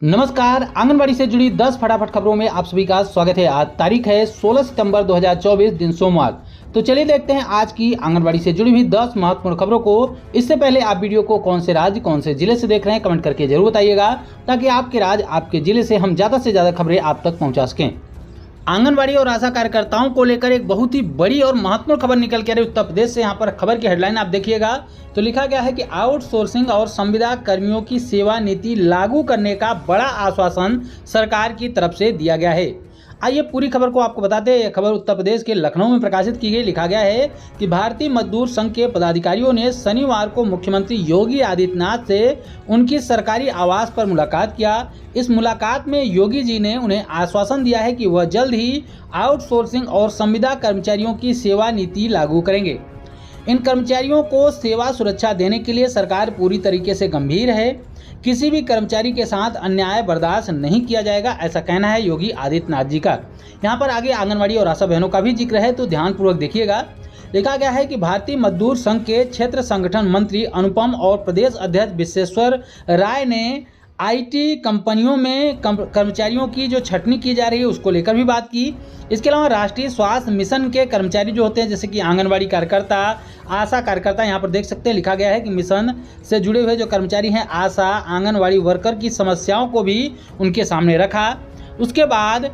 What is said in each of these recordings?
नमस्कार। आंगनबाड़ी से जुड़ी 10 फटाफट खबरों में आप सभी का स्वागत है। आज तारीख है 16 सितंबर 2024, दिन सोमवार। तो चलिए देखते हैं आज की आंगनबाड़ी से जुड़ी हुई 10 महत्वपूर्ण खबरों को। इससे पहले आप वीडियो को कौन से राज्य कौन से जिले से देख रहे हैं कमेंट करके जरूर बताइएगा, ताकि आपके राज्य आपके जिले से हम ज़्यादा से ज़्यादा खबरें आप तक पहुँचा सकें। आंगनबाड़ी और आशा कार्यकर्ताओं को लेकर एक बहुत ही बड़ी और महत्वपूर्ण खबर निकल के आ रही उत्तर प्रदेश से। यहाँ पर खबर की हेडलाइन आप देखिएगा तो लिखा गया है कि आउटसोर्सिंग और संविदा कर्मियों की सेवा नीति लागू करने का बड़ा आश्वासन सरकार की तरफ से दिया गया है। आइए पूरी खबर को आपको बताते हैं। यह खबर उत्तर प्रदेश के लखनऊ में प्रकाशित की गई। लिखा गया है कि भारतीय मजदूर संघ के पदाधिकारियों ने शनिवार को मुख्यमंत्री योगी आदित्यनाथ से उनकी सरकारी आवास पर मुलाकात किया। इस मुलाकात में योगी जी ने उन्हें आश्वासन दिया है कि वह जल्द ही आउटसोर्सिंग और संविदा कर्मचारियों की सेवा नीति लागू करेंगे। इन कर्मचारियों को सेवा सुरक्षा देने के लिए सरकार पूरी तरीके से गंभीर है। किसी भी कर्मचारी के साथ अन्याय बर्दाश्त नहीं किया जाएगा, ऐसा कहना है योगी आदित्यनाथ जी का। यहाँ पर आगे आंगनबाड़ी और आशा बहनों का भी जिक्र है, तो ध्यानपूर्वक देखिएगा। लिखा गया है कि भारतीय मजदूर संघ के क्षेत्र संगठन मंत्री अनुपम और प्रदेश अध्यक्ष विश्वेश्वर राय ने आईटी कंपनियों में कर्मचारियों की जो छटनी की जा रही है उसको लेकर भी बात की। इसके अलावा राष्ट्रीय स्वास्थ्य मिशन के कर्मचारी जो होते हैं, जैसे कि आंगनबाड़ी कार्यकर्ता, आशा कार्यकर्ता, यहाँ पर देख सकते हैं लिखा गया है कि मिशन से जुड़े हुए जो कर्मचारी हैं, आशा आंगनबाड़ी वर्कर की समस्याओं को भी उनके सामने रखा। उसके बाद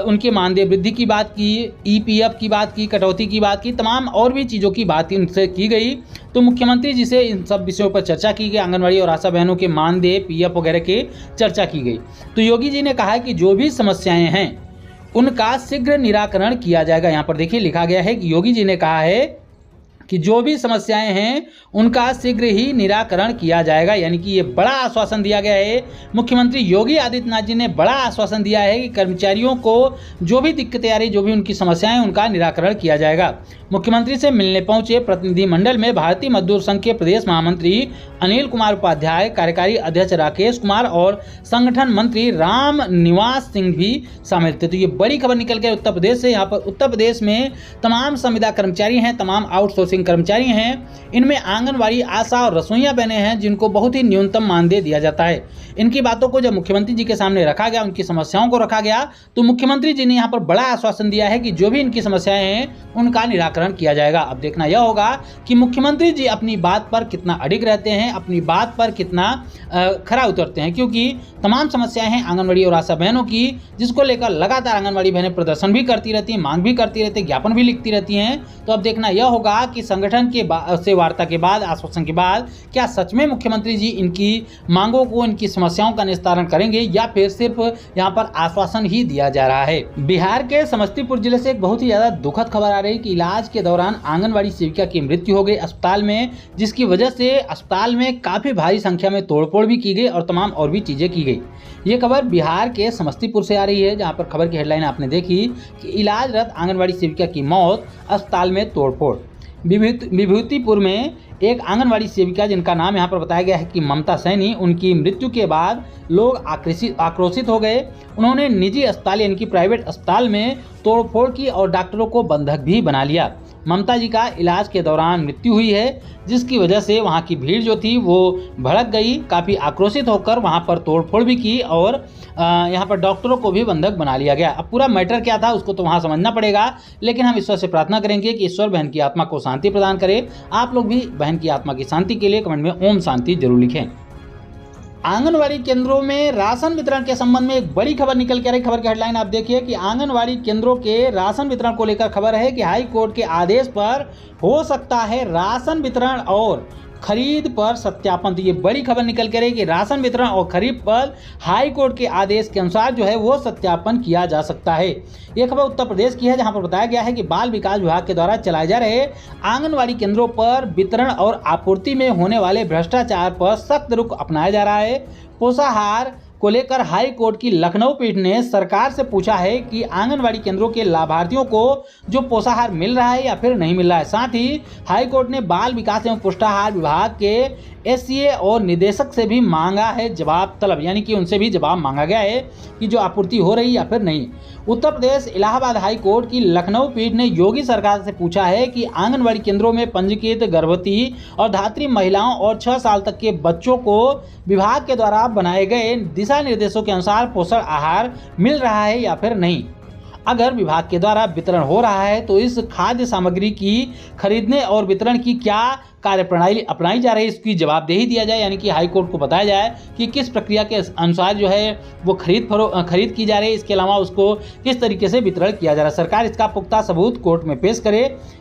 उनके मानदेय वृद्धि की बात की, ईपीएफ की बात की, कटौती की बात की, तमाम और भी चीज़ों की बात उनसे की गई। तो मुख्यमंत्री जी से इन सब विषयों पर चर्चा की गई। आंगनबाड़ी और आशा बहनों के मानदेय, पीएफ वगैरह की चर्चा की गई। तो योगी जी ने कहा है कि जो भी समस्याएं हैं उनका शीघ्र निराकरण किया जाएगा। यहाँ पर देखिए लिखा गया है कि योगी जी ने कहा है कि जो भी समस्याएं हैं उनका शीघ्र ही निराकरण किया जाएगा। यानी कि ये बड़ा आश्वासन दिया गया है। मुख्यमंत्री योगी आदित्यनाथ जी ने बड़ा आश्वासन दिया है कि कर्मचारियों को जो भी दिक्कतें आ रही, जो भी उनकी समस्याएं हैं, उनका निराकरण किया जाएगा। मुख्यमंत्री से मिलने पहुंचे प्रतिनिधिमंडल में भारतीय मजदूर संघ के प्रदेश महामंत्री अनिल कुमार उपाध्याय, कार्यकारी अध्यक्ष राकेश कुमार और संगठन मंत्री राम निवास सिंह भी शामिल थे। तो ये बड़ी खबर निकल के उत्तर प्रदेश से। यहाँ पर उत्तर प्रदेश में तमाम संविदा कर्मचारी हैं, तमाम आउटसोर्सिंग कर्मचारी हैं। इनमें आंगनबाड़ी, आशा और रसोइयां बहनें हैं, जिनको बहुत ही न्यूनतम मानदेय दिया जाता है। इनकी बातों को जब मुख्यमंत्री जी के सामने रखा गया, उनकी समस्याओं को रखा गया, तो मुख्यमंत्री जी ने यहाँ पर बड़ा आश्वासन दिया है कि जो भी इनकी समस्याएं हैं उनका निराकरण किया जाएगा। अब देखना यह होगा कि मुख्यमंत्री जी अपनी बात पर कितना अडिग रहते हैं, अपनी बात पर कितना खरा उतरते हैं, क्योंकि तमाम समस्याएं हैं आंगनबाड़ी और आशा बहनों की, जिसको लेकर लगातार आंगनबाड़ी बहनें प्रदर्शन भी करती रहती हैं, मांग भी करती रहती हैं, ज्ञापन भी लिखती रहती हैं। तो अब देखना यह होगा कि संगठन के से वार्ता के बाद, आश्वासन के बाद, क्या सच में मुख्यमंत्री जी इनकी मांगों को, इनकी समस्याओं का निस्तारण करेंगे, या फिर सिर्फ यहाँ पर आश्वासन ही दिया जा रहा है। बिहार के समस्तीपुर जिले से एक बहुत ही ज्यादा दुखद खबर आ रही कि इलाज के दौरान आंगनबाड़ी सेविका की मृत्यु हो गई अस्पताल में, जिसकी वजह से अस्पताल में काफी भारी संख्या में तोड़फोड़ भी की गई और तमाम और भी चीजें की गई। ये खबर बिहार के समस्तीपुर से आ रही है, जहां पर खबर की हेडलाइन आपने देखी कि इलाजरत आंगनबाड़ी सेविका की मौत, अस्पताल में तोड़फोड़। विभूतिपुर में एक आंगनबाड़ी सेविका, जिनका नाम यहाँ पर बताया गया है कि ममता सैनी, उनकी मृत्यु के बाद लोग आक्रोशित हो गए। उन्होंने निजी अस्पताल यानी कि प्राइवेट अस्पताल में तोड़फोड़ की और डॉक्टरों को बंधक भी बना लिया। ममता जी का इलाज के दौरान मृत्यु हुई है, जिसकी वजह से वहाँ की भीड़ जो थी वो भड़क गई, काफ़ी आक्रोशित होकर वहाँ पर तोड़फोड़ भी की और यहाँ पर डॉक्टरों को भी बंधक बना लिया गया। अब पूरा मैटर क्या था उसको तो वहाँ समझना पड़ेगा, लेकिन हम ईश्वर से प्रार्थना करेंगे कि ईश्वर बहन की आत्मा को शांति प्रदान करे। आप लोग भी बहन की आत्मा की शांति के लिए कमेंट में ओम शांति जरूर लिखें। आंगनवाड़ी केंद्रों में राशन वितरण के संबंध में एक बड़ी खबर निकल के आ रही। खबर की हेडलाइन आप देखिए कि आंगनवाड़ी केंद्रों के राशन वितरण को लेकर खबर है कि हाई कोर्ट के आदेश पर हो सकता है राशन वितरण और खरीद पर सत्यापन। तो ये बड़ी खबर निकल के रही कि राशन वितरण और खरीद पर हाई कोर्ट के आदेश के अनुसार जो है वो सत्यापन किया जा सकता है। ये खबर उत्तर प्रदेश की है, जहां पर बताया गया है कि बाल विकास विभाग के द्वारा चलाए जा रहे आंगनवाड़ी केंद्रों पर वितरण और आपूर्ति में होने वाले भ्रष्टाचार पर सख्त रुख अपनाया जा रहा है। पोषाहार को लेकर हाई कोर्ट की लखनऊ पीठ ने सरकार से पूछा है कि आंगनवाड़ी केंद्रों के लाभार्थियों को जो पोषाहार मिल रहा है या फिर नहीं मिल रहा है। साथ ही हाई कोर्ट ने बाल विकास एवं पुष्टाहार विभाग के एससीए और निदेशक से भी मांगा है जवाब तलब, यानी कि उनसे भी जवाब मांगा गया है कि जो आपूर्ति हो रही या फिर नहीं। उत्तर प्रदेश इलाहाबाद हाई कोर्ट की लखनऊ पीठ ने योगी सरकार से पूछा है कि आंगनबाड़ी केंद्रों में पंजीकृत गर्भवती और धात्री महिलाओं और 6 साल तक के बच्चों को विभाग के द्वारा बनाए गए दिशा दिशा निर्देशों के अनुसार पोषण आहार मिल रहा है या फिर नहीं। अगर विभाग के द्वारा वितरण हो रहा है तो इस खाद्य सामग्री की खरीदने और वितरण की क्या कार्यप्रणाली अपनाई जा रही है, इसकी जवाबदेही दिया जाए, यानी कि हाई कोर्ट को बताया जाए कि किस प्रक्रिया के अनुसार जो है वो खरीद की जा रही है। इसके अलावा उसको किस तरीके से वितरण किया जा रहा है, सरकार इसका पुख्ता सबूत कोर्ट में पेश करे।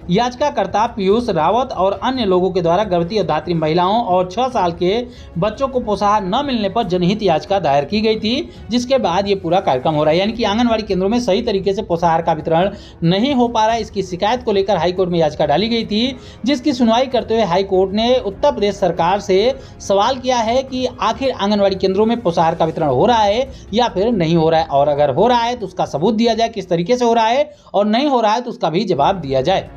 याचिकाकर्ता पीयूष रावत और अन्य लोगों के द्वारा गर्भवती और धात्री महिलाओं और 6 साल के बच्चों को पोषाहार न मिलने पर जनहित याचिका दायर की गई थी, जिसके बाद ये पूरा कार्यक्रम हो रहा है। यानी कि आंगनबाड़ी केंद्रों में सही तरीके से पोषाहार का वितरण नहीं हो पा रहा है। इसकी शिकायत को लेकर हाईकोर्ट में याचिका डाली गई थी, जिसकी सुनवाई करते हुए हाई कोर्ट ने उत्तर प्रदेश सरकार से सवाल किया है कि आखिर आंगनबाड़ी केंद्रों में पोषाहार का वितरण हो रहा है या फिर नहीं हो रहा है, और अगर हो रहा है तो उसका सबूत दिया जाए किस तरीके से हो रहा है, और नहीं हो रहा है तो उसका भी जवाब दिया जाए।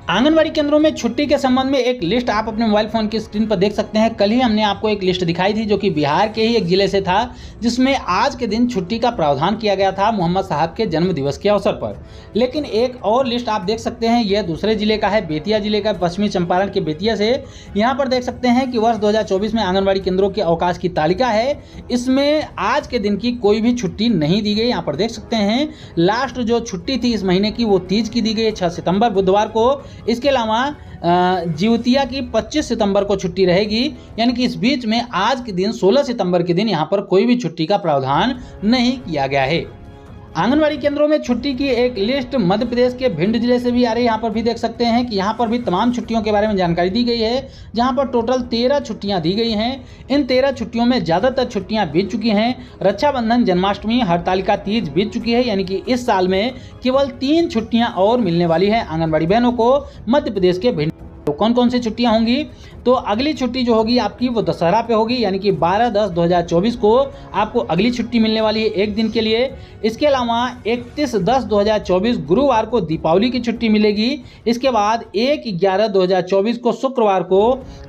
आंगनबाड़ी केंद्रों में छुट्टी के संबंध में एक लिस्ट आप अपने मोबाइल फोन की स्क्रीन पर देख सकते हैं। कल ही हमने आपको एक लिस्ट दिखाई थी जो कि बिहार के ही एक जिले से था, जिसमें आज के दिन छुट्टी का प्रावधान किया गया था मोहम्मद साहब के जन्म दिवस के अवसर पर। लेकिन एक और लिस्ट आप देख सकते हैं, यह दूसरे जिले का है, बेतिया जिले का, पश्चिमी चंपारण के बेतिया से। यहाँ पर देख सकते हैं कि वर्ष 2024 में आंगनबाड़ी केंद्रों के अवकाश की तालिका है। इसमें आज के दिन की कोई भी छुट्टी नहीं दी गई। यहाँ पर देख सकते हैं लास्ट जो छुट्टी थी इस महीने की वो तीज की दी गई 6 सितंबर बुधवार को। इसके अलावा जिउतिया की 25 सितंबर को छुट्टी रहेगी, यानी कि इस बीच में आज के दिन 16 सितंबर के दिन यहाँ पर कोई भी छुट्टी का प्रावधान नहीं किया गया है। आंगनबाड़ी केंद्रों में छुट्टी की एक लिस्ट मध्य प्रदेश के भिंड जिले से भी आ रही है। यहाँ पर भी देख सकते हैं कि यहाँ पर भी तमाम छुट्टियों के बारे में जानकारी दी गई है, जहाँ पर टोटल 13 छुट्टियाँ दी गई हैं। इन 13 छुट्टियों में ज़्यादातर छुट्टियाँ बीत चुकी हैं। रक्षाबंधन, जन्माष्टमी, हरतालिका तीज बीत चुकी है, यानी कि इस साल में केवल 3 छुट्टियाँ और मिलने वाली हैं आंगनबाड़ी बहनों को मध्य प्रदेश के भिंड। तो कौन कौन सी छुट्टियां होंगी, तो अगली छुट्टी जो होगी आपकी वो दशहरा पे होगी, यानी कि 12/10/2024 को आपको अगली छुट्टी मिलने वाली है 1 दिन के लिए। इसके अलावा 31/10/2024 गुरुवार को दीपावली की छुट्टी मिलेगी। इसके बाद 1/11/2024 को शुक्रवार को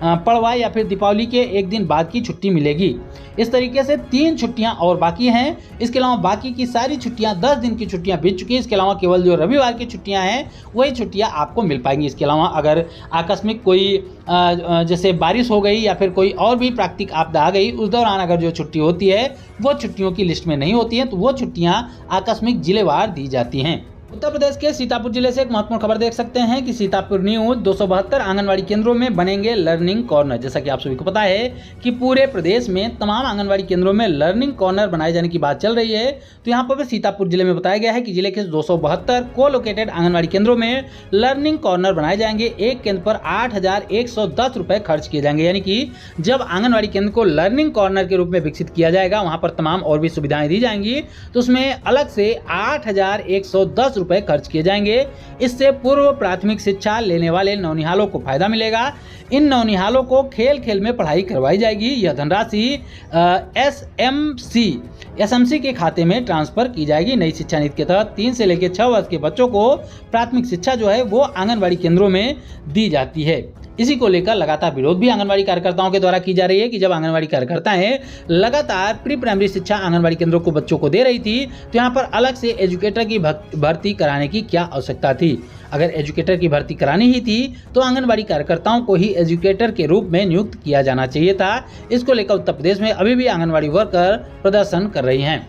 पड़वा या फिर दीपावली के 1 दिन बाद की छुट्टी मिलेगी। इस तरीके से 3 छुट्टियां और बाकी हैं। इसके अलावा बाकी की सारी छुट्टियां 10 दिन की छुट्टियां बीत चुकी हैं। इसके अलावा केवल जो रविवार की छुट्टियां हैं वही छुट्टियां आपको मिल पाएंगी। इसके अलावा अगर आकस्मिक कोई जैसे बारिश हो गई या फिर कोई और भी प्राकृतिक आपदा आ गई, उस दौरान अगर जो छुट्टी होती है वो छुट्टियों की लिस्ट में नहीं होती है, तो वो छुट्टियां आकस्मिक जिलेवार दी जाती हैं। उत्तर प्रदेश के सीतापुर जिले से एक महत्वपूर्ण खबर देख सकते हैं कि सीतापुर न्यूज 272 आंगनबाड़ी केंद्रों में बनेंगे लर्निंग कॉर्नर। जैसा कि आप सभी को पता है कि पूरे प्रदेश में तमाम आंगनबाड़ी केंद्रों में लर्निंग कॉर्नर बनाए जाने की बात चल रही है। तो यहाँ पर भी सीतापुर जिले में बताया गया है कि जिले के 272 को लोकेटेड आंगनबाड़ी केंद्रों में लर्निंग कॉर्नर बनाए जाएंगे। एक केंद्र पर 8,110 रुपये खर्च किए जाएंगे, यानी कि जब आंगनबाड़ी केंद्र को लर्निंग कॉर्नर के रूप में विकसित किया जाएगा, वहाँ पर तमाम और भी सुविधाएं दी जाएंगी, तो उसमें अलग से 8,110 रुपए खर्च किए जाएंगे। इससे पूर्व प्राथमिक शिक्षा लेने वाले नौनिहालों को फायदा मिलेगा। इन नौनिहालों को खेल खेल में पढ़ाई करवाई जाएगी। यह धनराशि एसएमसी के खाते में ट्रांसफर की जाएगी। नई शिक्षा नीति के तहत 3 से लेकर 6 वर्ष के बच्चों को प्राथमिक शिक्षा जो है वो आंगनबाड़ी केंद्रों में दी जाती है। इसी को लेकर लगातार विरोध भी आंगनबाड़ी कार्यकर्ताओं के द्वारा की जा रही है कि जब आंगनबाड़ी कार्यकर्ताएं लगातार प्री प्राइमरी शिक्षा आंगनबाड़ी केंद्रों को बच्चों को दे रही थी, तो यहाँ पर अलग से एजुकेटर की भर्ती कराने की क्या आवश्यकता थी। अगर एजुकेटर की भर्ती करानी ही थी तो आंगनबाड़ी कार्यकर्ताओं को ही एजुकेटर के रूप में नियुक्त किया जाना चाहिए था। इसको लेकर उत्तर प्रदेश में अभी भी आंगनबाड़ी वर्कर प्रदर्शन कर रही हैं।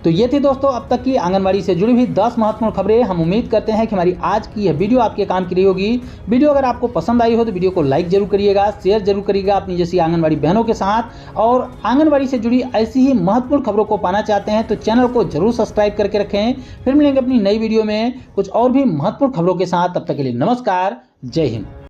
तो ये थी दोस्तों अब तक की आंगनबाड़ी से जुड़ी हुई 10 महत्वपूर्ण खबरें। हम उम्मीद करते हैं कि हमारी आज की यह वीडियो आपके काम की रही होगी। वीडियो अगर आपको पसंद आई हो तो वीडियो को लाइक जरूर करिएगा, शेयर जरूर करिएगा अपनी जैसी आंगनबाड़ी बहनों के साथ। और आंगनबाड़ी से जुड़ी ऐसी ही महत्वपूर्ण खबरों को पाना चाहते हैं तो चैनल को जरूर सब्सक्राइब करके रखें। फिर मिलेंगे अपनी नई वीडियो में कुछ और भी महत्वपूर्ण खबरों के साथ। तब तक के लिए नमस्कार, जय हिंद।